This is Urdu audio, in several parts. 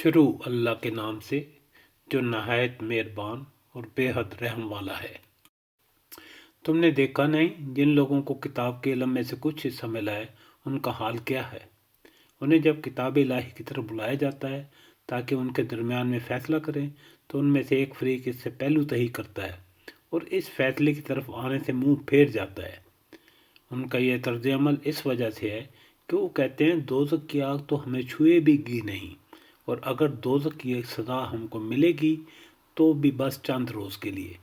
شروع اللہ کے نام سے جو نہایت مہربان اور بے حد رحم والا ہے۔ تم نے دیکھا نہیں جن لوگوں کو کتاب کے علم میں سے کچھ حصہ ملا ہے ان کا حال کیا ہے۔ انہیں جب کتاب الہی کی طرف بلایا جاتا ہے تاکہ ان کے درمیان میں فیصلہ کریں تو ان میں سے ایک فریق اس سے پہلو تہی کرتا ہے اور اس فیصلے کی طرف آنے سے منہ پھیر جاتا ہے۔ ان کا یہ طرز عمل اس وجہ سے ہے کہ وہ کہتے ہیں دوزخ کی آگ تو ہمیں چھوئے بھی گی نہیں، اور اگر دوزخ کی ایک سزا ہم کو ملے گی تو بھی بس چند روز کے لیے۔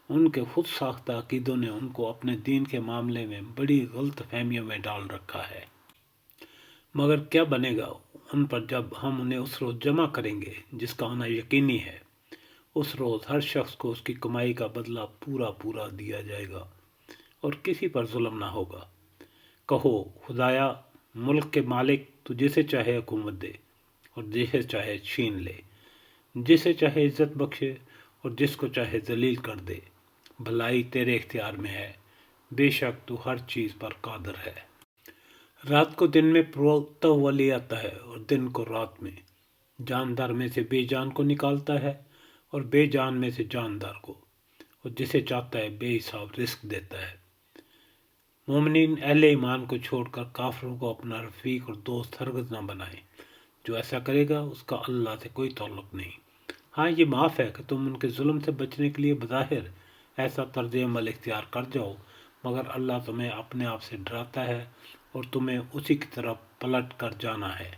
ان کے خود ساختہ عقیدوں نے ان کو اپنے دین کے معاملے میں بڑی غلط فہمیوں میں ڈال رکھا ہے۔ مگر کیا بنے گا ان پر جب ہم انہیں اس روز جمع کریں گے جس کا ہونا یقینی ہے۔ اس روز ہر شخص کو اس کی کمائی کا بدلہ پورا پورا دیا جائے گا اور کسی پر ظلم نہ ہوگا۔ کہو خدایا ملک کے مالک تو جسے چاہے حکومت دے اور جسے چاہے چھین لے، جسے چاہے عزت بخشے اور جس کو چاہے ذلیل کر دے۔ بھلائی تیرے اختیار میں ہے، بے شک تو ہر چیز پر قادر ہے۔ رات کو دن میں پروتا ہوا لے آتا ہے اور دن کو رات میں، جاندار میں سے بے جان کو نکالتا ہے اور بے جان میں سے جاندار کو، اور جسے چاہتا ہے بے حساب رزق دیتا ہے۔ مومنین اہل ایمان کو چھوڑ کر کافروں کو اپنا رفیق اور دوست ہرگز نہ بنائیں۔ جو ایسا کرے گا اس کا اللہ سے کوئی تعلق نہیں۔ ہاں یہ معاف ہے کہ تم ان کے ظلم سے بچنے کے لیے بظاہر ایسا طرز عمل اختیار کر جاؤ، مگر اللہ تمہیں اپنے آپ سے ڈراتا ہے اور تمہیں اسی کی طرف پلٹ کر جانا ہے۔